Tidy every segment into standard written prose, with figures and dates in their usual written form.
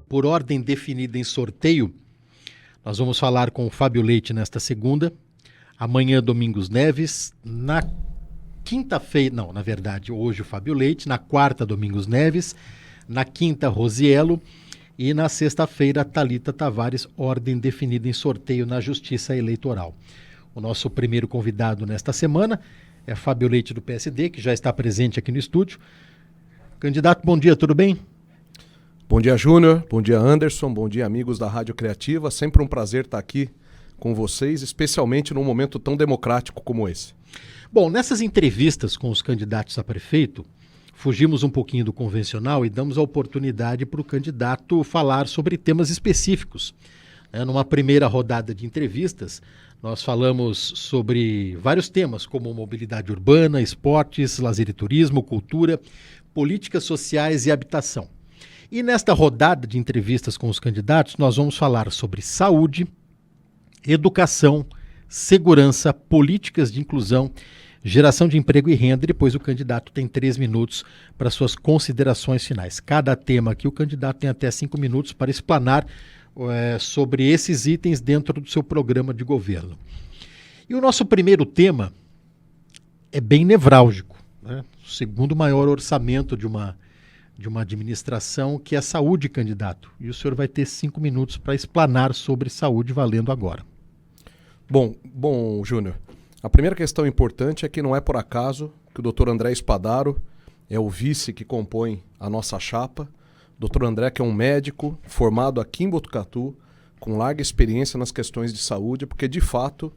por ordem definida em sorteio, nós vamos falar com o Fábio Leite nesta segunda, amanhã Domingos Neves, na quinta-feira, não, na verdade, hoje o Fábio Leite, na quarta Domingos Neves, na quinta Rosiello e na sexta-feira Thalita Tavares, ordem definida em sorteio na Justiça Eleitoral. O nosso primeiro convidado nesta semana é Fábio Leite do PSD, que já está presente aqui no estúdio. Candidato, bom dia, tudo bem? Bom dia, Júnior. Bom dia, Anderson. Bom dia, amigos da Rádio Criativa. Sempre um prazer estar aqui com vocês, especialmente num momento tão democrático como esse. Bom, nessas entrevistas com os candidatos a prefeito, fugimos um pouquinho do convencional e damos a oportunidade para o candidato falar sobre temas específicos. Numa primeira rodada de entrevistas, nós falamos sobre vários temas, como mobilidade urbana, esportes, lazer e turismo, cultura, políticas sociais e habitação. E nesta rodada de entrevistas com os candidatos, nós vamos falar sobre saúde, educação, segurança, políticas de inclusão, geração de emprego e renda. E depois o candidato tem 3 minutos para suas considerações finais. Cada tema aqui, o candidato tem até 5 minutos para explanar sobre esses itens dentro do seu programa de governo. E o nosso primeiro tema é bem nevrálgico, né? O segundo maior orçamento de uma administração, que é a saúde, candidato. E o senhor vai ter 5 minutos para explanar sobre saúde, valendo agora. Bom, Júnior, a primeira questão importante é que não é por acaso que o doutor André Spadaro é o vice que compõe a nossa chapa. Doutor André, que é um médico formado aqui em Botucatu, com larga experiência nas questões de saúde, porque de fato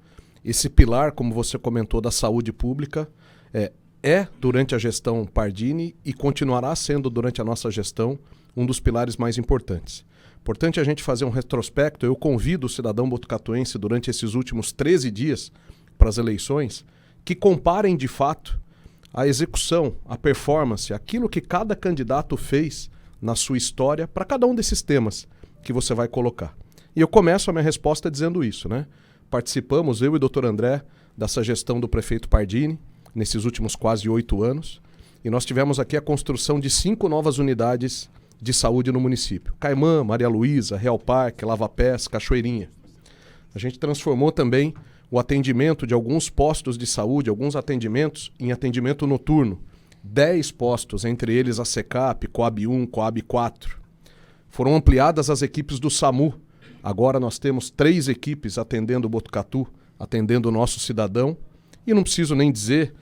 esse pilar, como você comentou, da saúde pública durante a gestão Pardini e continuará sendo durante a nossa gestão um dos pilares mais importantes. Importante a gente fazer um retrospecto. Eu convido o cidadão botucatuense durante esses últimos 13 dias para as eleições que comparem de fato a execução, a performance, aquilo que cada candidato fez na sua história para cada um desses temas que você vai colocar. E eu começo a minha resposta dizendo isso, né? Participamos, eu e o doutor André, dessa gestão do prefeito Pardini, nesses últimos quase 8 anos, e nós tivemos aqui a construção de 5 novas unidades de saúde no município. Caimã, Maria Luísa, Real Parque, Lava Pés, Cachoeirinha. A gente transformou também o atendimento de alguns postos de saúde, alguns atendimentos, em atendimento noturno. 10 postos, entre eles a SECAP, Coab 1, Coab 4. Foram ampliadas as equipes do SAMU. Agora nós temos 3 equipes atendendo o Botucatu, atendendo o nosso cidadão. E não preciso nem dizer,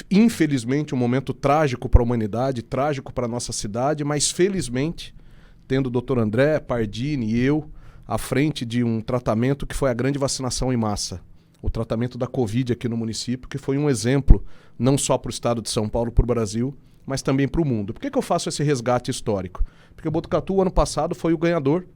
infelizmente, um momento trágico para a humanidade, trágico para a nossa cidade, mas felizmente, tendo o doutor André, Pardini e eu à frente de um tratamento que foi a grande vacinação em massa. O tratamento da Covid aqui no município, que foi um exemplo não só para o estado de São Paulo, para o Brasil, mas também para o mundo. Por que eu faço esse resgate histórico? Porque o Botucatu, ano passado, foi o ganhador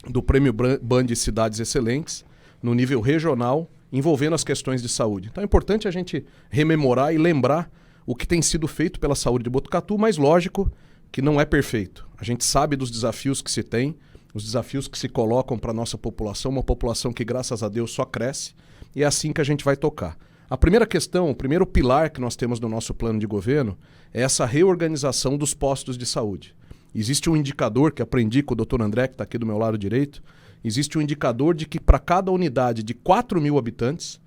do Prêmio Band de Cidades Excelentes, no nível regional, envolvendo as questões de saúde. Então é importante a gente rememorar e lembrar o que tem sido feito pela saúde de Botucatu, mas lógico que não é perfeito. A gente sabe dos desafios que se tem, os desafios que se colocam para a nossa população, uma população que, graças a Deus, só cresce, e é assim que a gente vai tocar. A primeira questão, o primeiro pilar que nós temos no nosso plano de governo é essa reorganização dos postos de saúde. Existe um indicador que aprendi com o doutor André, que está aqui do meu lado direito. Existe um indicador de que para cada unidade de 4.000 habitantes,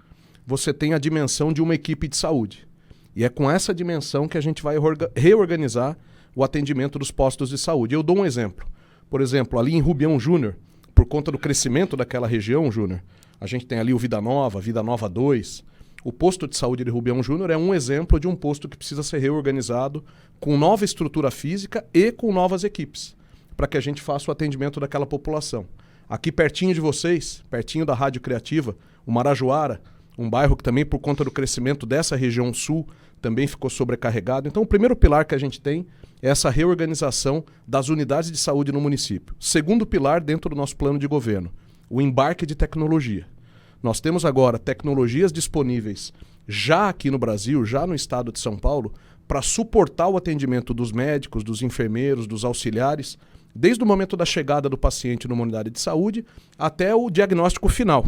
você tem a dimensão de uma equipe de saúde. E é com essa dimensão que a gente vai reorganizar o atendimento dos postos de saúde. Eu dou um exemplo. Por exemplo, ali em Rubião Júnior, por conta do crescimento daquela região, Júnior, a gente tem ali o Vida Nova 2. O posto de saúde de Rubião Júnior é um exemplo de um posto que precisa ser reorganizado com nova estrutura física e com novas equipes, para que a gente faça o atendimento daquela população. Aqui pertinho de vocês, pertinho da Rádio Criativa, o Marajoara, um bairro que também, por conta do crescimento dessa região sul, também ficou sobrecarregado. Então, o primeiro pilar que a gente tem é essa reorganização das unidades de saúde no município. Segundo pilar, dentro do nosso plano de governo, o embarque de tecnologia. Nós temos agora tecnologias disponíveis já aqui no Brasil, já no estado de São Paulo, para suportar o atendimento dos médicos, dos enfermeiros, dos auxiliares, desde o momento da chegada do paciente numa unidade de saúde até o diagnóstico final.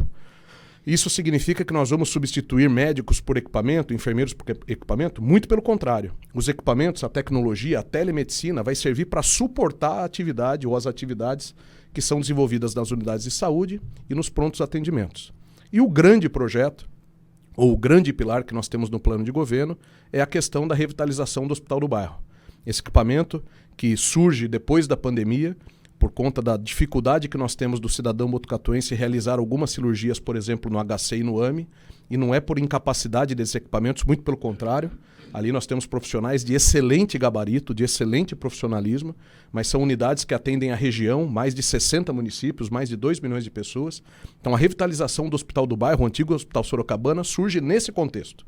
Isso significa que nós vamos substituir médicos por equipamento, enfermeiros por equipamento? Muito pelo contrário. Os equipamentos, a tecnologia, a telemedicina vai servir para suportar a atividade ou as atividades que são desenvolvidas nas unidades de saúde e nos prontos atendimentos. E o grande projeto, ou o grande pilar que nós temos no plano de governo, é a questão da revitalização do Hospital do Bairro. Esse equipamento que surge depois da pandemia, por conta da dificuldade que nós temos do cidadão botucatuense realizar algumas cirurgias, por exemplo, no HC e no AME, e não é por incapacidade desses equipamentos, muito pelo contrário. Ali nós temos profissionais de excelente gabarito, de excelente profissionalismo, mas são unidades que atendem a região, mais de 60 municípios, mais de 2 milhões de pessoas. Então a revitalização do Hospital do Bairro, o antigo Hospital Sorocabana, surge nesse contexto,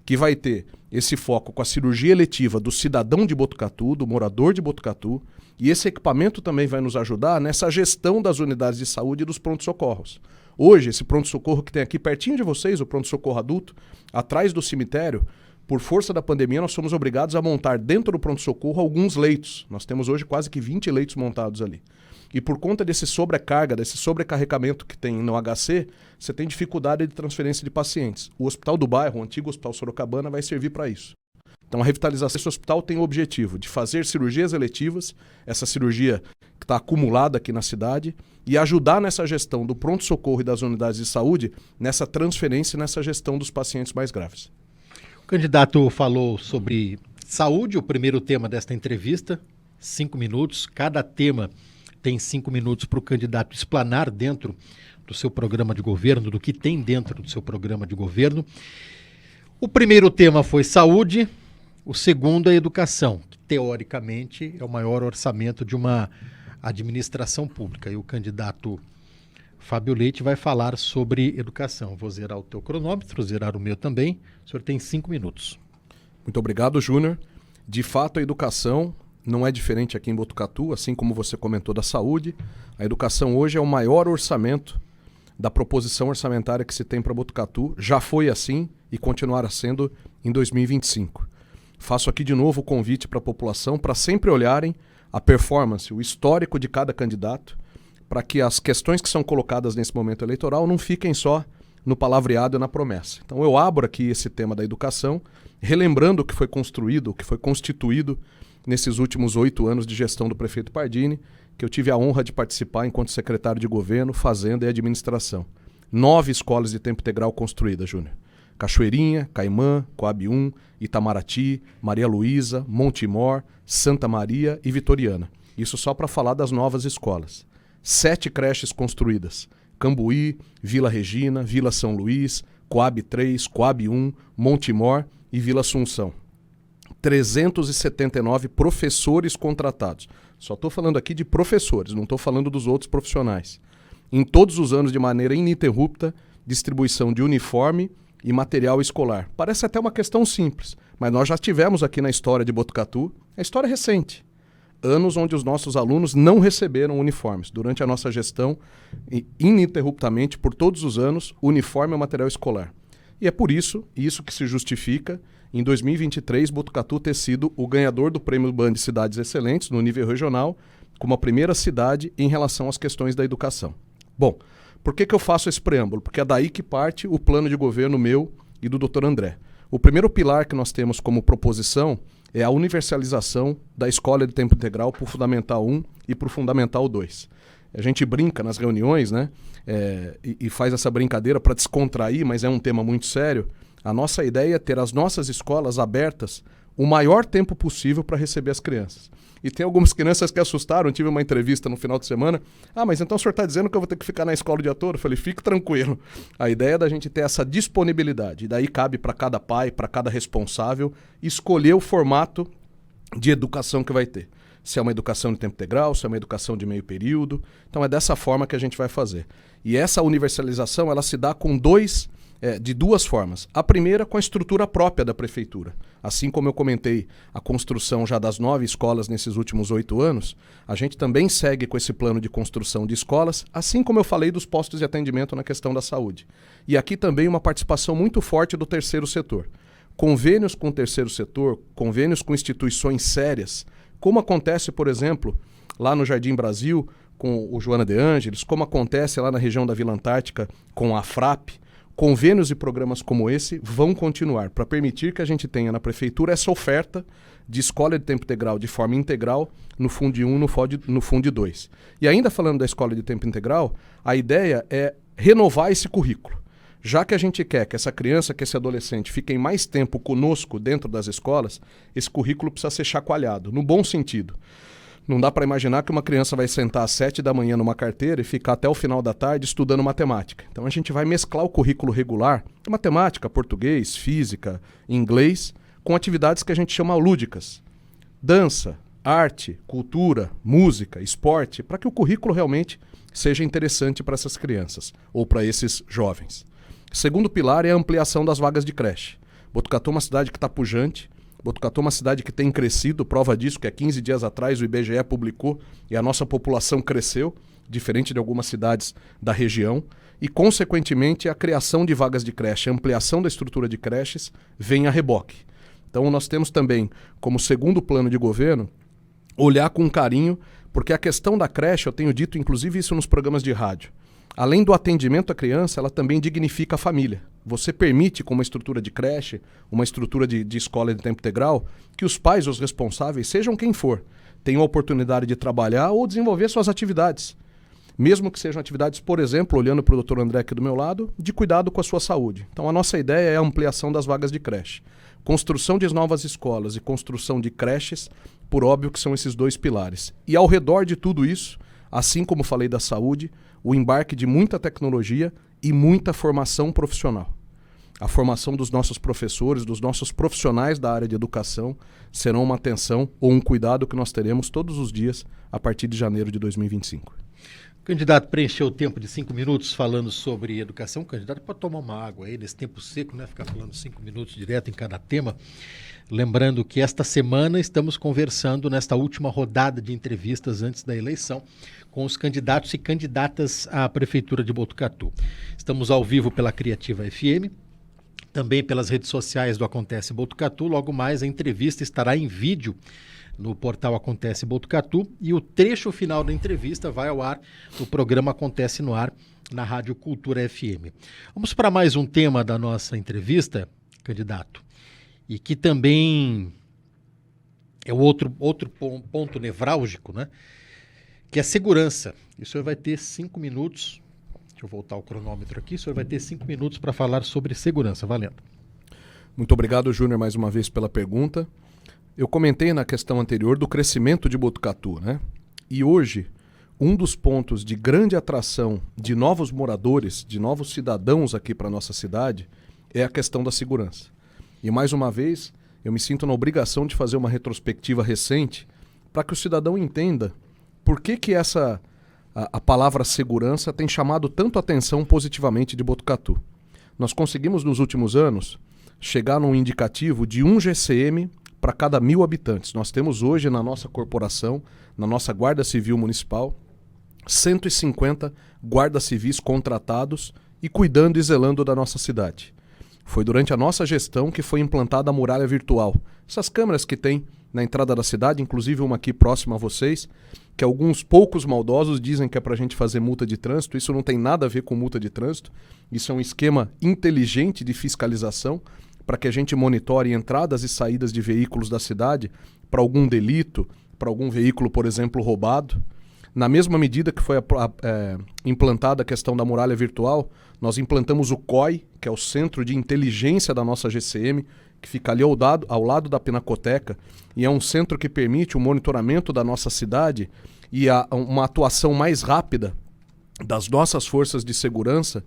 que vai ter esse foco com a cirurgia eletiva do cidadão de Botucatu, do morador de Botucatu, e esse equipamento também vai nos ajudar nessa gestão das unidades de saúde e dos pronto-socorros. Hoje, esse pronto-socorro que tem aqui pertinho de vocês, o pronto-socorro adulto, atrás do cemitério, por força da pandemia, nós somos obrigados a montar dentro do pronto-socorro alguns leitos. Nós temos hoje quase que 20 leitos montados ali. E por conta desse sobrecarga, desse sobrecarregamento que tem no HC, você tem dificuldade de transferência de pacientes. O Hospital do Bairro, o antigo Hospital Sorocabana, vai servir para isso. Então a revitalização desse hospital tem o objetivo de fazer cirurgias eletivas, essa cirurgia que está acumulada aqui na cidade, e ajudar nessa gestão do pronto-socorro e das unidades de saúde, nessa transferência e nessa gestão dos pacientes mais graves. O candidato falou sobre saúde, o primeiro tema desta entrevista, 5 minutos. Cada tema tem 5 minutos para o candidato explanar dentro do seu programa de governo, do que tem dentro do seu programa de governo. O primeiro tema foi saúde, o segundo é educação, que teoricamente é o maior orçamento de uma administração pública. E o candidato Fábio Leite vai falar sobre educação. Vou zerar o teu cronômetro, zerar o meu também. O senhor tem 5 minutos. Muito obrigado, Júnior. De fato, a educação não é diferente aqui em Botucatu, assim como você comentou da saúde. A educação hoje é o maior orçamento da proposição orçamentária que se tem para Botucatu. Já foi assim e continuará sendo em 2025. Faço aqui de novo o convite para a população para sempre olharem a performance, o histórico de cada candidato, para que as questões que são colocadas nesse momento eleitoral não fiquem só no palavreado e na promessa. Então eu abro aqui esse tema da educação, relembrando o que foi construído, o que foi constituído nesses últimos 8 anos de gestão do prefeito Pardini, que eu tive a honra de participar enquanto secretário de Governo, Fazenda e Administração. 9 escolas de tempo integral construídas, Júnior. Cachoeirinha, Caimã, Coab 1, Itamaraty, Maria Luísa, Montemor, Santa Maria e Vitoriana. Isso só para falar das novas escolas. 7 creches construídas. Cambuí, Vila Regina, Vila São Luís, Coab 3, Coab 1, Montemor e Vila Assunção. 379 professores contratados. Só estou falando aqui de professores, não estou falando dos outros profissionais. Em todos os anos, de maneira ininterrupta, distribuição de uniforme e material escolar. Parece até uma questão simples, mas nós já tivemos aqui na história de Botucatu, a história recente, anos onde os nossos alunos não receberam uniformes. Durante a nossa gestão, ininterruptamente, por todos os anos, uniforme e material escolar. E é por isso que se justifica, em 2023, Botucatu ter sido o ganhador do Prêmio BAN de Cidades Excelentes, no nível regional, como a primeira cidade em relação às questões da educação. Bom, por que eu faço esse preâmbulo? Porque é daí que parte o plano de governo meu e do Dr. André. O primeiro pilar que nós temos como proposição é a universalização da escola de tempo integral para o Fundamental 1 e para o Fundamental 2. A gente brinca nas reuniões, né? E faz essa brincadeira para descontrair, mas é um tema muito sério. A nossa ideia é ter as nossas escolas abertas o maior tempo possível para receber as crianças. E tem algumas crianças que assustaram, tive uma entrevista no final de semana. Mas então o senhor está dizendo que eu vou ter que ficar na escola o dia todo? Eu falei, fique tranquilo. A ideia é da gente ter essa disponibilidade. E daí cabe para cada pai, para cada responsável, escolher o formato de educação que vai ter. Se é uma educação de tempo integral, se é uma educação de meio período. Então é dessa forma que a gente vai fazer. E essa universalização, ela se dá com de duas formas. A primeira, com a estrutura própria da prefeitura. Assim como eu comentei a construção já das 9 escolas nesses últimos 8 anos, a gente também segue com esse plano de construção de escolas, assim como eu falei dos postos de atendimento na questão da saúde. E aqui também uma participação muito forte do terceiro setor. Convênios com o terceiro setor, convênios com instituições sérias, como acontece, por exemplo, lá no Jardim Brasil, com o Joana de Ângeles, como acontece lá na região da Vila Antártica com a FRAP, convênios e programas como esse vão continuar para permitir que a gente tenha na prefeitura essa oferta de escola de tempo integral de forma integral no Fundo 1, no Fundo 2. E ainda falando da escola de tempo integral, a ideia é renovar esse currículo. Já que a gente quer que essa criança, que esse adolescente fiquem mais tempo conosco dentro das escolas, esse currículo precisa ser chacoalhado, no bom sentido. Não dá para imaginar que uma criança vai sentar às 7 da manhã numa carteira e ficar até o final da tarde estudando matemática. Então a gente vai mesclar o currículo regular, matemática, português, física, inglês, com atividades que a gente chama lúdicas. Dança, arte, cultura, música, esporte, para que o currículo realmente seja interessante para essas crianças ou para esses jovens. Segundo pilar é a ampliação das vagas de creche. Botucatu é uma cidade que está pujante. Botucatu é uma cidade que tem crescido, prova disso que há 15 dias atrás o IBGE publicou e a nossa população cresceu, diferente de algumas cidades da região, e consequentemente a criação de vagas de creche, a ampliação da estrutura de creches vem a reboque. Então nós temos também, como segundo plano de governo, olhar com carinho, porque a questão da creche, eu tenho dito inclusive isso nos programas de rádio, além do atendimento à criança, ela também dignifica a família. Você permite, com uma estrutura de creche, uma estrutura de escola de tempo integral, que os pais, os responsáveis, sejam quem for, tenham a oportunidade de trabalhar ou desenvolver suas atividades. Mesmo que sejam atividades, por exemplo, olhando para o Dr. André aqui do meu lado, de cuidado com a sua saúde. Então a nossa ideia é a ampliação das vagas de creche. Construção de novas escolas e construção de creches, por óbvio que são esses dois pilares. E ao redor de tudo isso, assim como falei da saúde, o embarque de muita tecnologia e muita formação profissional. A formação dos nossos professores, dos nossos profissionais da área de educação, serão uma atenção ou um cuidado que nós teremos todos os dias a partir de janeiro de 2025. O candidato preencheu o tempo de 5 minutos falando sobre educação. O candidato pode tomar uma água aí nesse tempo seco, né? Ficar falando 5 minutos direto em cada tema. Lembrando que esta semana estamos conversando nesta última rodada de entrevistas antes da eleição com os candidatos e candidatas à Prefeitura de Botucatu. Estamos ao vivo pela Criativa FM, também pelas redes sociais do Acontece Botucatu. Logo mais a entrevista estará em vídeo no portal Acontece Botucatu e o trecho final da entrevista vai ao ar no programa Acontece no Ar na Rádio Cultura FM. Vamos para mais um tema da nossa entrevista, candidato, e que também é o outro ponto nevrálgico, né? Que é a segurança. E o senhor vai ter 5 minutos, deixa eu voltar o cronômetro aqui, o senhor vai ter 5 minutos para falar sobre segurança. Valendo. Muito obrigado, Júnior, mais uma vez pela pergunta. Eu comentei na questão anterior do crescimento de Botucatu, né? E hoje, um dos pontos de grande atração de novos moradores, de novos cidadãos aqui para a nossa cidade, é a questão da segurança. E mais uma vez, eu me sinto na obrigação de fazer uma retrospectiva recente para que o cidadão entenda por que a palavra segurança tem chamado tanto atenção positivamente de Botucatu. Nós conseguimos nos últimos anos chegar num indicativo de 1 GCM para cada 1.000 habitantes. Nós temos hoje na nossa corporação, na nossa Guarda Civil Municipal, 150 guardas civis contratados e cuidando e zelando da nossa cidade. Foi durante a nossa gestão que foi implantada a muralha virtual. Essas câmeras que tem na entrada da cidade, inclusive uma aqui próxima a vocês, que alguns poucos maldosos dizem que é para a gente fazer multa de trânsito. Isso não tem nada a ver com multa de trânsito. Isso é um esquema inteligente de fiscalização para que a gente monitore entradas e saídas de veículos da cidade para algum delito, para algum veículo, por exemplo, roubado. Na mesma medida que foi implantada a questão da muralha virtual, nós implantamos o COI, que é o Centro de Inteligência da nossa GCM, que fica ali ao lado da Pinacoteca, e é um centro que permite o monitoramento da nossa cidade e uma atuação mais rápida das nossas forças de segurança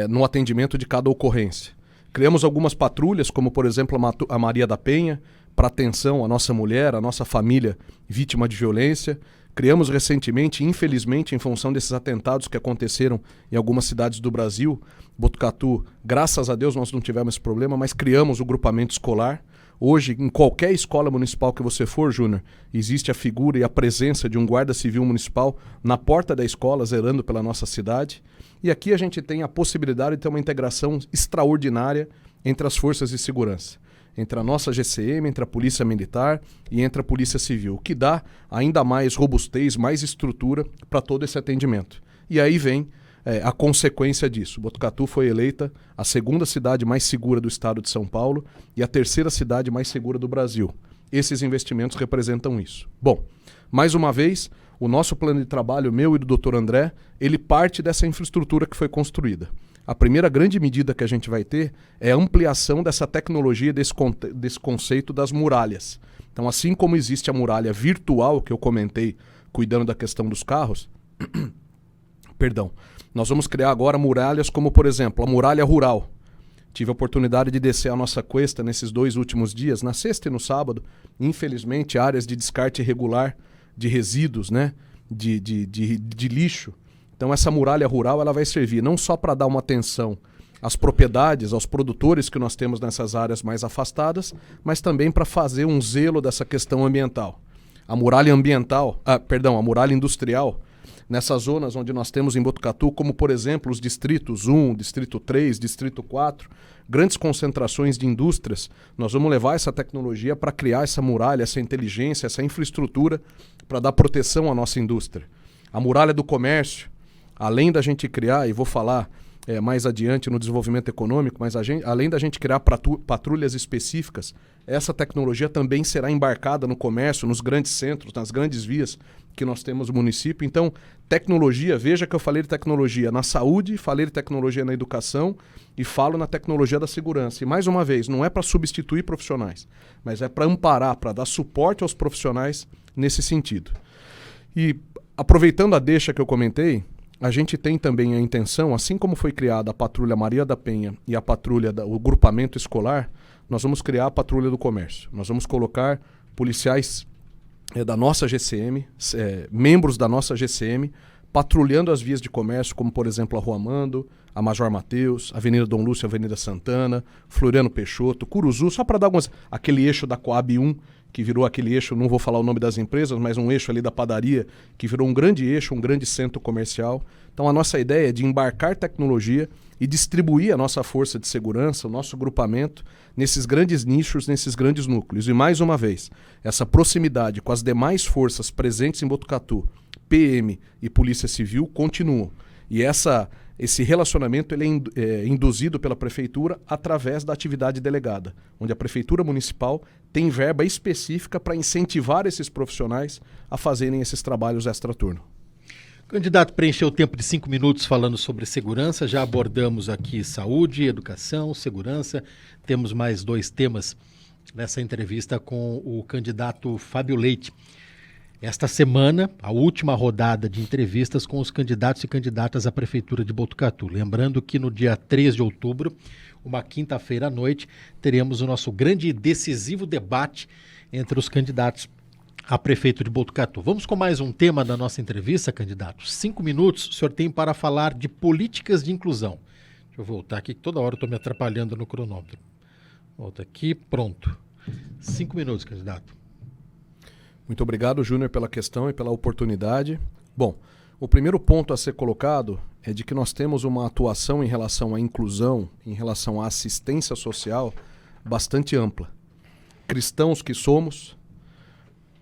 no atendimento de cada ocorrência. Criamos algumas patrulhas, como por exemplo a Maria da Penha, para atenção à nossa mulher, à nossa família vítima de violência. Criamos recentemente, infelizmente, em função desses atentados que aconteceram em algumas cidades do Brasil, Botucatu, graças a Deus nós não tivemos esse problema, mas criamos o grupamento escolar. Hoje, em qualquer escola municipal que você for, Júnior, existe a figura e a presença de um guarda civil municipal na porta da escola, zelando pela nossa cidade. E aqui a gente tem a possibilidade de ter uma integração extraordinária entre as forças de segurança, entre a nossa GCM, entre a Polícia Militar e entre a Polícia Civil, o que dá ainda mais robustez, mais estrutura para todo esse atendimento. E aí vem a consequência disso. Botucatu foi eleita a segunda cidade mais segura do estado de São Paulo e a terceira cidade mais segura do Brasil. Esses investimentos representam isso. Bom, mais uma vez, o nosso plano de trabalho, meu e do Dr. André, ele parte dessa infraestrutura que foi construída. A primeira grande medida que a gente vai ter é a ampliação dessa tecnologia, desse conceito das muralhas. Então, assim como existe a muralha virtual, que eu comentei, cuidando da questão dos carros, perdão, nós vamos criar agora muralhas como, por exemplo, a muralha rural. Tive a oportunidade de descer a nossa cuesta nesses 2 últimos dias, na sexta e no sábado. Infelizmente, áreas de descarte irregular de resíduos, né? de lixo. Então, essa muralha rural ela vai servir não só para dar uma atenção às propriedades, aos produtores que nós temos nessas áreas mais afastadas, mas também para fazer um zelo dessa questão ambiental. A muralha a muralha industrial, nessas zonas onde nós temos em Botucatu, como por exemplo os distritos 1, distrito 3, distrito 4, grandes concentrações de indústrias, nós vamos levar essa tecnologia para criar essa muralha, essa inteligência, essa infraestrutura para dar proteção à nossa indústria. A muralha do comércio, além da gente criar, e vou falar mais adiante no desenvolvimento econômico, mas além da gente criar patrulhas específicas, essa tecnologia também será embarcada no comércio, nos grandes centros, nas grandes vias que nós temos no município. Então, tecnologia, veja que eu falei de tecnologia na saúde, falei de tecnologia na educação e falo na tecnologia da segurança. E mais uma vez, não é para substituir profissionais, mas é para amparar, para dar suporte aos profissionais nesse sentido. E aproveitando a deixa que eu comentei, a gente tem também a intenção, assim como foi criada a Patrulha Maria da Penha e a Patrulha o Grupamento Escolar, nós vamos criar a Patrulha do Comércio. Nós vamos colocar policiais da nossa GCM, membros da nossa GCM, patrulhando as vias de comércio, como por exemplo a Rua Amando, a Major Mateus, Avenida Dom Lúcio, Avenida Santana, Floriano Peixoto, Curuzu, só para dar aquele eixo da Coab 1, que virou aquele eixo, não vou falar o nome das empresas, mas um eixo ali da padaria, que virou um grande eixo, um grande centro comercial. Então a nossa ideia é de embarcar tecnologia e distribuir a nossa força de segurança, o nosso grupamento, nesses grandes nichos, nesses grandes núcleos. E mais uma vez, essa proximidade com as demais forças presentes em Botucatu, PM e Polícia Civil, continuam. E esse relacionamento ele é induzido pela Prefeitura através da atividade delegada, onde a Prefeitura Municipal tem verba específica para incentivar esses profissionais a fazerem esses trabalhos extraturno. O candidato preencheu o tempo de 5 minutos falando sobre segurança. Já abordamos aqui saúde, educação, segurança. Temos mais 2 temas nessa entrevista com o candidato Fábio Leite. Esta semana, a última rodada de entrevistas com os candidatos e candidatas à Prefeitura de Botucatu. Lembrando que no dia 3 de outubro, uma quinta-feira à noite, teremos o nosso grande e decisivo debate entre os candidatos a prefeito de Botucatu. Vamos com mais um tema da nossa entrevista, candidato. 5 minutos o senhor tem para falar de políticas de inclusão. Deixa eu voltar aqui, que toda hora eu estou me atrapalhando no cronômetro. Volta aqui, pronto. 5 minutos, candidato. Muito obrigado, Júnior, pela questão e pela oportunidade. Bom, o primeiro ponto a ser colocado é de que nós temos uma atuação em relação à inclusão, em relação à assistência social, bastante ampla. Cristãos que somos,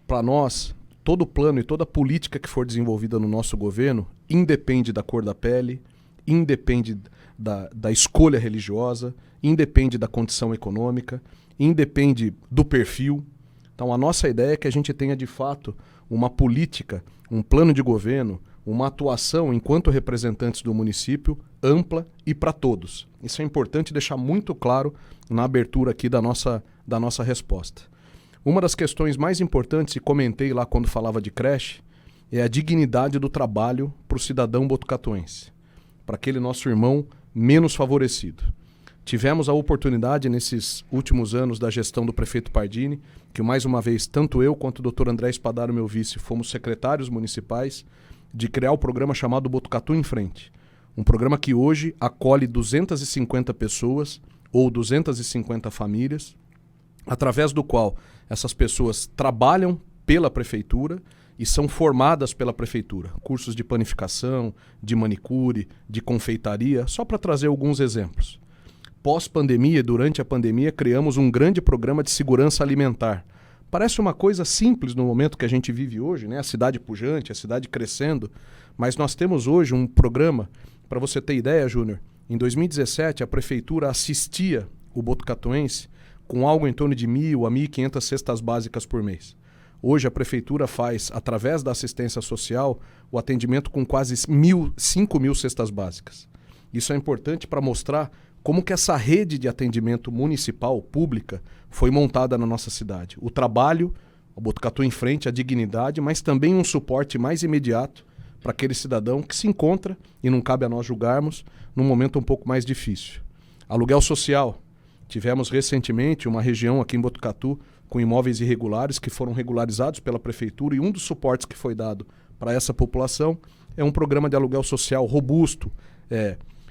para nós, todo plano e toda política que for desenvolvida no nosso governo independe da cor da pele, independe da escolha religiosa, independe da condição econômica, independe do perfil. Então, a nossa ideia é que a gente tenha, de fato, uma política, um plano de governo, uma atuação enquanto representantes do município ampla e para todos. Isso é importante deixar muito claro na abertura aqui da nossa resposta. Uma das questões mais importantes, e comentei lá quando falava de creche, é a dignidade do trabalho para o cidadão botucatuense, para aquele nosso irmão menos favorecido. Tivemos a oportunidade nesses últimos anos da gestão do prefeito Pardini, que mais uma vez, tanto eu quanto o Dr. André Spadaro, meu vice, fomos secretários municipais, de criar o programa chamado Botucatu em Frente. Um programa que hoje acolhe 250 pessoas ou 250 famílias, através do qual essas pessoas trabalham pela prefeitura e são formadas pela prefeitura. Cursos de panificação, de manicure, de confeitaria, só para trazer alguns exemplos. Pós-pandemia, durante a pandemia, criamos um grande programa de segurança alimentar. Parece uma coisa simples no momento que a gente vive hoje, né? A cidade pujante, a cidade crescendo, mas nós temos hoje um programa Para você ter ideia, Júnior, em 2017 a prefeitura assistia o botucatuense com algo em torno de 1.000 a 1.500 cestas básicas por mês. Hoje a prefeitura faz, através da assistência social, o atendimento com quase 5.000 cestas básicas. Isso é importante para mostrar como que essa rede de atendimento municipal, pública, foi montada na nossa cidade. O trabalho, o Botucatu em frente, a dignidade, mas também um suporte mais imediato para aquele cidadão que se encontra, e não cabe a nós julgarmos, num momento um pouco mais difícil. Aluguel social. Tivemos recentemente uma região aqui em Botucatu com imóveis irregulares que foram regularizados pela prefeitura, e um dos suportes que foi dado para essa população é um programa de aluguel social robusto,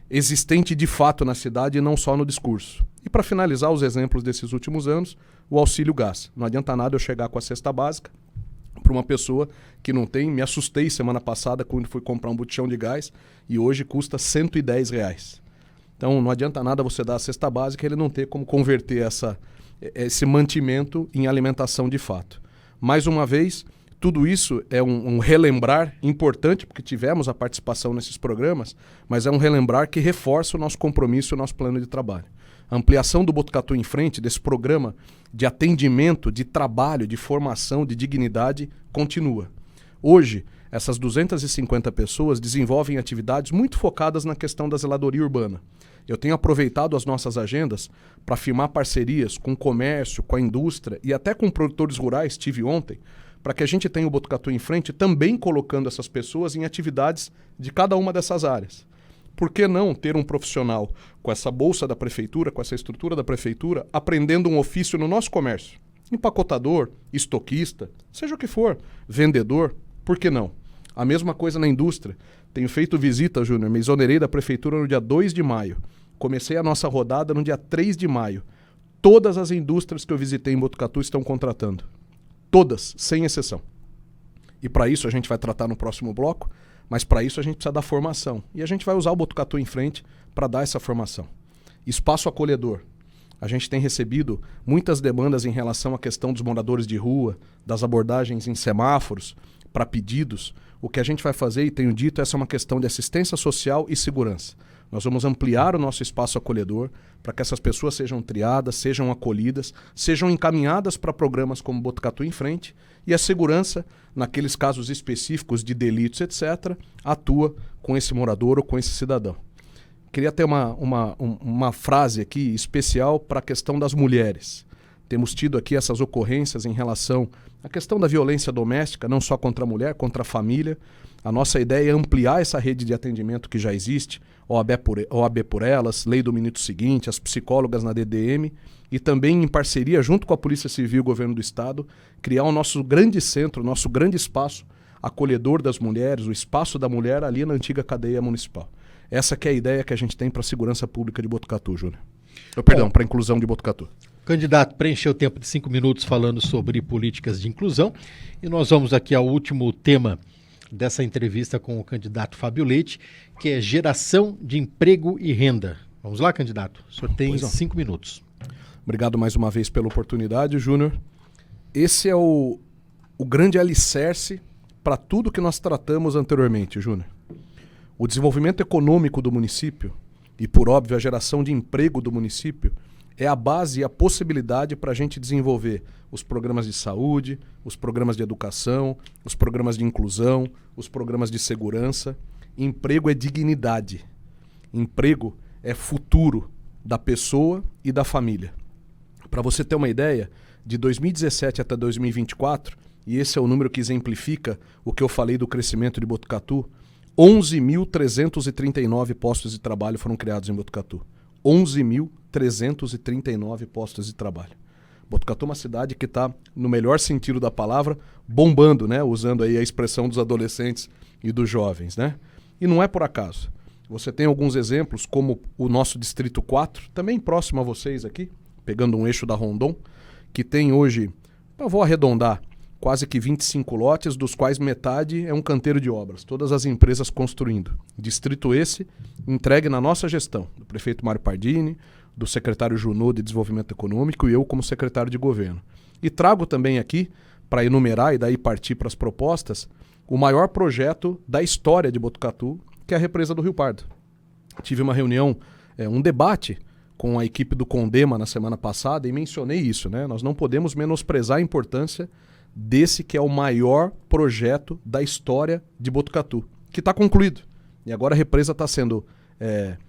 existente de fato na cidade e não só no discurso. E para finalizar os exemplos desses últimos anos, o auxílio gás. Não adianta nada eu chegar com a cesta básica para uma pessoa que não tem. Me assustei semana passada quando fui comprar um botijão de gás e hoje custa R$110. Então não adianta nada você dar a cesta básica e ele não ter como converter esse mantimento em alimentação de fato. Mais uma vez, tudo isso é um relembrar importante, porque tivemos a participação nesses programas, mas é um relembrar que reforça o nosso compromisso e o nosso plano de trabalho. A ampliação do Botucatu em Frente, desse programa de atendimento, de trabalho, de formação, de dignidade, continua. Hoje, essas 250 pessoas desenvolvem atividades muito focadas na questão da zeladoria urbana. Eu tenho aproveitado as nossas agendas para firmar parcerias com o comércio, com a indústria e até com produtores rurais, estive ontem, para que a gente tenha o Botucatu em Frente também colocando essas pessoas em atividades de cada uma dessas áreas. Por que não ter um profissional com essa bolsa da prefeitura, com essa estrutura da prefeitura, aprendendo um ofício no nosso comércio? Empacotador, estoquista, seja o que for, vendedor, por que não? A mesma coisa na indústria. Tenho feito visita, Júnior, me exonerei da prefeitura no dia 2 de maio. Comecei a nossa rodada no dia 3 de maio. Todas as indústrias que eu visitei em Botucatu estão contratando. Todas, sem exceção. E para isso a gente vai tratar no próximo bloco, mas para isso a gente precisa dar formação. E a gente vai usar o Botucatu em Frente para dar essa formação. Espaço acolhedor. A gente tem recebido muitas demandas em relação à questão dos moradores de rua, das abordagens em semáforos, para pedidos. O que a gente vai fazer, e tenho dito, essa é uma questão de assistência social e segurança. Nós vamos ampliar o nosso espaço acolhedor para que essas pessoas sejam triadas, sejam acolhidas, sejam encaminhadas para programas como Botucatu em Frente, e a segurança, naqueles casos específicos de delitos, etc., atua com esse morador ou com esse cidadão. Queria ter uma frase aqui especial para a questão das mulheres. Temos tido aqui essas ocorrências em relação à questão da violência doméstica, não só contra a mulher, contra a família. A nossa ideia é ampliar essa rede de atendimento que já existe, OAB por Elas, Lei do Minuto Seguinte, as psicólogas na DDM, e também em parceria junto com a Polícia Civil e o Governo do Estado, criar o nosso grande centro, o nosso grande espaço acolhedor das mulheres, o espaço da mulher ali na antiga cadeia municipal. Essa que é a ideia que a gente tem para a segurança pública de Botucatu, Júnior. Perdão, para a inclusão de Botucatu. Candidato, preencheu o tempo de 5 minutos falando sobre políticas de inclusão, e nós vamos aqui ao último tema dessa entrevista com o candidato Fábio Leite, que é geração de emprego e renda. Vamos lá, candidato? O senhor tem 5 minutos. Obrigado mais uma vez pela oportunidade, Júnior. Esse é o grande alicerce para tudo que nós tratamos anteriormente, Júnior. O desenvolvimento econômico do município e, por óbvio, a geração de emprego do município é a base e a possibilidade para a gente desenvolver os programas de saúde, os programas de educação, os programas de inclusão, os programas de segurança. Emprego é dignidade. Emprego é futuro da pessoa e da família. Para você ter uma ideia, de 2017 até 2024, e esse é o número que exemplifica o que eu falei do crescimento de Botucatu, 11.339 postos de trabalho foram criados em Botucatu. 11.339 postos de trabalho. Botucatu é uma cidade que está, no melhor sentido da palavra, bombando, né? Usando aí a expressão dos adolescentes e dos jovens, né? E não é por acaso. Você tem alguns exemplos, como o nosso Distrito 4, também próximo a vocês aqui, pegando um eixo da Rondon, que tem hoje, eu vou arredondar, quase que 25 lotes, dos quais metade é um canteiro de obras, todas as empresas construindo. Distrito esse entregue na nossa gestão, do prefeito Mário Pardini, do secretário Junot de Desenvolvimento Econômico e eu como secretário de governo. E trago também aqui, para enumerar e daí partir para as propostas, o maior projeto da história de Botucatu, que é a represa do Rio Pardo. tive uma reunião, um debate com a equipe do Condema na semana passada e mencionei isso, né? Nós não podemos menosprezar a importância desse que é o maior projeto da história de Botucatu, que está concluído. E agora a represa está sendo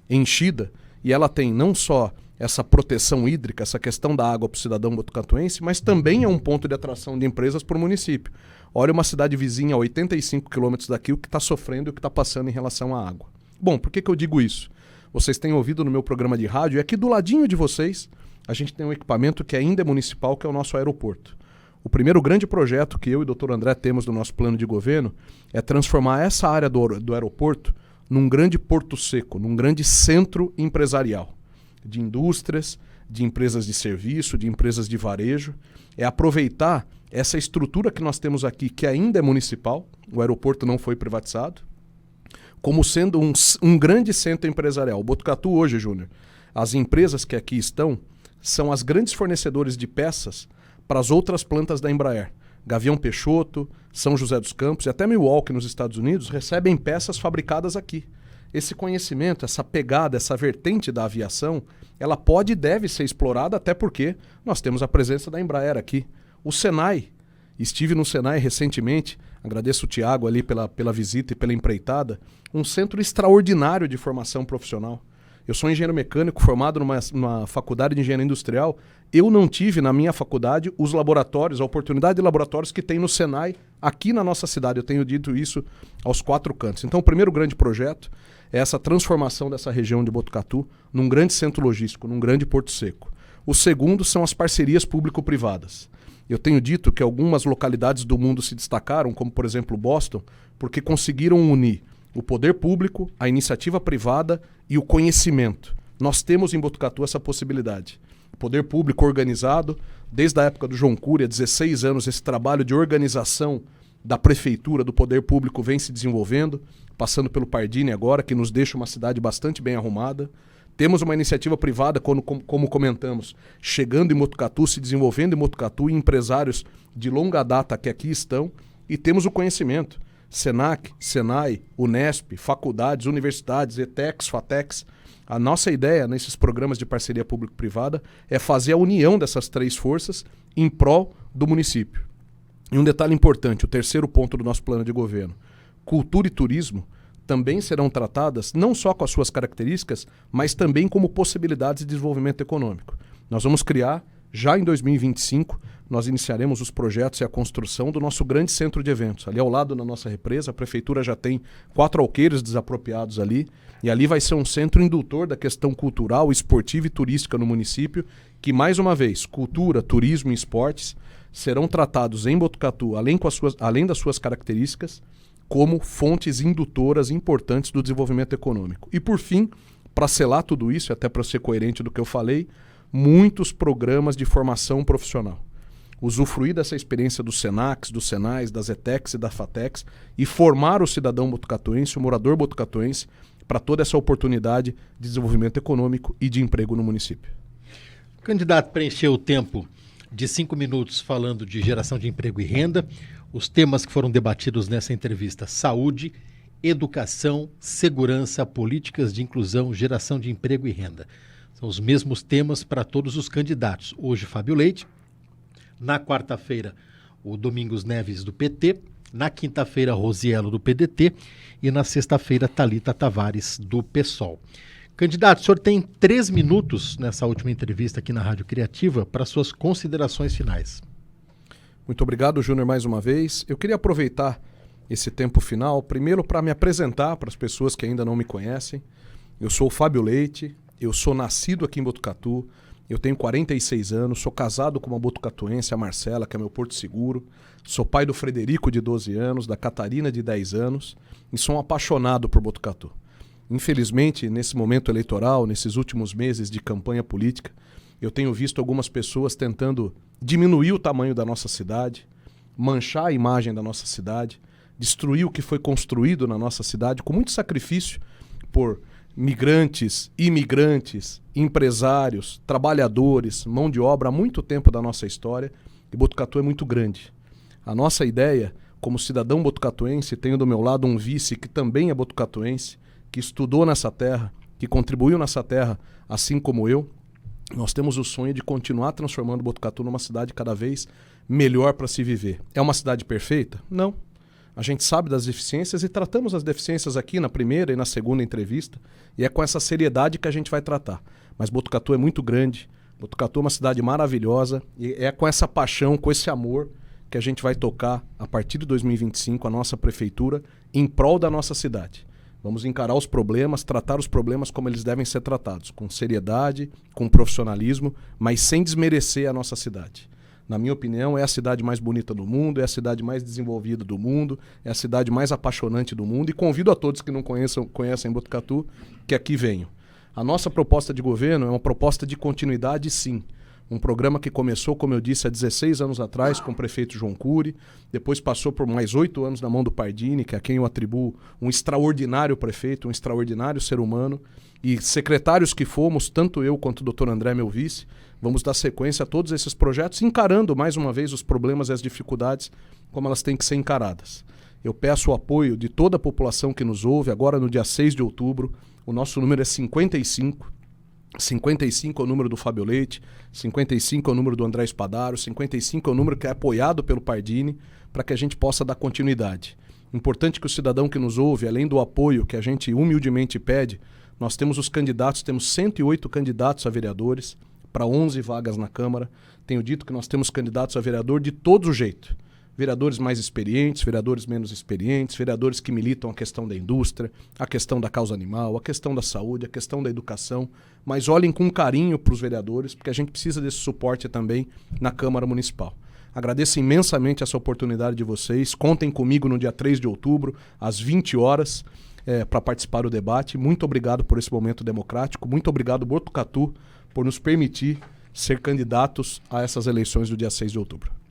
enchida e ela tem não só essa proteção hídrica, essa questão da água para o cidadão botucatuense, mas também é um ponto de atração de empresas para o município. Olha uma cidade vizinha a 85 quilômetros daqui, o que está sofrendo e o que está passando em relação à água. Bom, por que eu digo isso? Vocês têm ouvido no meu programa de rádio, e aqui do ladinho de vocês, a gente tem um equipamento que ainda é municipal, que é o nosso aeroporto. O primeiro grande projeto que eu e o Dr. André temos no nosso plano de governo é transformar essa área do aeroporto num grande porto seco, num grande centro empresarial de indústrias, de empresas de serviço, de empresas de varejo. É aproveitar essa estrutura que nós temos aqui, que ainda é municipal, o aeroporto não foi privatizado, como sendo um grande centro empresarial. O Botucatu hoje, Júnior, as empresas que aqui estão são as grandes fornecedores de peças para as outras plantas da Embraer. Gavião Peixoto, São José dos Campos e até Milwaukee nos Estados Unidos recebem peças fabricadas aqui. Esse conhecimento, essa pegada, essa vertente da aviação, ela pode e deve ser explorada, até porque nós temos a presença da Embraer aqui. O Senai, estive no Senai recentemente, agradeço o Tiago ali pela visita e pela empreitada, um centro extraordinário de formação profissional. Eu sou engenheiro mecânico formado numa faculdade de engenharia industrial. Eu não tive na minha faculdade os laboratórios, a oportunidade de laboratórios que tem no Senai aqui na nossa cidade. Eu tenho dito isso aos 4 cantos. Então o primeiro grande projeto é essa transformação dessa região de Botucatu num grande centro logístico, num grande porto seco. O segundo são as parcerias público-privadas. Eu tenho dito que algumas localidades do mundo se destacaram, como por exemplo Boston, porque conseguiram unir o poder público, a iniciativa privada e o conhecimento. Nós temos em Botucatu essa possibilidade. O poder público organizado, desde a época do João Cury, há 16 anos, esse trabalho de organização da prefeitura, do poder público vem se desenvolvendo, passando pelo Pardini agora, que nos deixa uma cidade bastante bem arrumada. Temos uma iniciativa privada, como comentamos, chegando em Botucatu, se desenvolvendo em Botucatu, e empresários de longa data que aqui estão, e temos o conhecimento. Senac, Senai, Unesp, faculdades, universidades, ETEX, FATEX. A nossa ideia nesses programas de parceria público-privada é fazer a união dessas 3 forças em prol do município. E um detalhe importante, o terceiro ponto do nosso plano de governo. Cultura e turismo também serão tratadas não só com as suas características, mas também como possibilidades de desenvolvimento econômico. Nós vamos criar, já em 2025, nós iniciaremos os projetos e a construção do nosso grande centro de eventos. Ali ao lado da nossa represa, a prefeitura já tem 4 alqueires desapropriados ali, e ali vai ser um centro indutor da questão cultural, esportiva e turística no município, que mais uma vez, cultura, turismo e esportes serão tratados em Botucatu, além das suas características, como fontes indutoras importantes do desenvolvimento econômico. E por fim, para selar tudo isso, e até para ser coerente do que eu falei, muitos programas de formação profissional. Usufruir dessa experiência dos Senacs, dos Senais, das ETEX e da FATEX e formar o cidadão botucatuense, o morador botucatuense, para toda essa oportunidade de desenvolvimento econômico e de emprego no município. O candidato preencheu o tempo de 5 minutos falando de geração de emprego e renda. Os temas que foram debatidos nessa entrevista: saúde, educação, segurança, políticas de inclusão, geração de emprego e renda. São os mesmos temas para todos os candidatos. Hoje, Fábio Leite. Na quarta-feira, o Domingos Neves, do PT. Na quinta-feira, Rosiello, do PDT. E na sexta-feira, Thalita Tavares, do PSOL. Candidato, o senhor tem 3 minutos nessa última entrevista aqui na Rádio Criativa para suas considerações finais. Muito obrigado, Júnior, mais uma vez. Eu queria aproveitar esse tempo final, primeiro para me apresentar para as pessoas que ainda não me conhecem. Eu sou o Fábio Leite, eu sou nascido aqui em Botucatu, eu tenho 46 anos, sou casado com uma botucatuense, a Marcela, que é meu porto seguro, sou pai do Frederico, de 12 anos, da Catarina, de 10 anos, e sou um apaixonado por Botucatu. Infelizmente, nesse momento eleitoral, nesses últimos meses de campanha política, eu tenho visto algumas pessoas tentando diminuir o tamanho da nossa cidade, manchar a imagem da nossa cidade, destruir o que foi construído na nossa cidade com muito sacrifício por migrantes, imigrantes, empresários, trabalhadores, mão de obra há muito tempo da nossa história, e Botucatu é muito grande. A nossa ideia, como cidadão botucatuense, tenho do meu lado um vice que também é botucatuense, que estudou nessa terra, que contribuiu nessa terra, assim como eu, nós temos o sonho de continuar transformando Botucatu numa cidade cada vez melhor para se viver. É uma cidade perfeita? Não. A gente sabe das deficiências e tratamos as deficiências aqui na primeira e na segunda entrevista, e é com essa seriedade que a gente vai tratar. Mas Botucatu é muito grande, Botucatu é uma cidade maravilhosa, e é com essa paixão, com esse amor, que a gente vai tocar, a partir de 2025, a nossa prefeitura em prol da nossa cidade. Vamos encarar os problemas, tratar os problemas como eles devem ser tratados, com seriedade, com profissionalismo, mas sem desmerecer a nossa cidade. Na minha opinião, é a cidade mais bonita do mundo, é a cidade mais desenvolvida do mundo, é a cidade mais apaixonante do mundo, e convido a todos que não conhecem Botucatu que aqui venham. A nossa proposta de governo é uma proposta de continuidade, sim. Um programa que começou, como eu disse, há 16 anos atrás com o prefeito João Cury, depois passou por mais 8 anos na mão do Pardini, que é a quem eu atribuo um extraordinário prefeito, um extraordinário ser humano, e secretários que fomos, tanto eu quanto o Dr. André, meu vice, vamos dar sequência a todos esses projetos, encarando mais uma vez os problemas e as dificuldades como elas têm que ser encaradas. Eu peço o apoio de toda a população que nos ouve, agora no dia 6 de outubro, o nosso número é 55. 55 é o número do Fábio Leite, 55 é o número do André Spadaro, 55 é o número que é apoiado pelo Pardini, para que a gente possa dar continuidade. Importante que o cidadão que nos ouve, além do apoio que a gente humildemente pede, nós temos os candidatos, temos 108 candidatos a vereadores, para 11 vagas na Câmara. Tenho dito que nós temos candidatos a vereador de todo jeito. Vereadores mais experientes, vereadores menos experientes, vereadores que militam a questão da indústria, a questão da causa animal, a questão da saúde, a questão da educação, mas olhem com carinho para os vereadores, porque a gente precisa desse suporte também na Câmara Municipal. Agradeço imensamente essa oportunidade de vocês, contem comigo no dia 3 de outubro, às 20 horas, para participar do debate. Muito obrigado por esse momento democrático, muito obrigado, Botucatu, por nos permitir ser candidatos a essas eleições do dia 6 de outubro.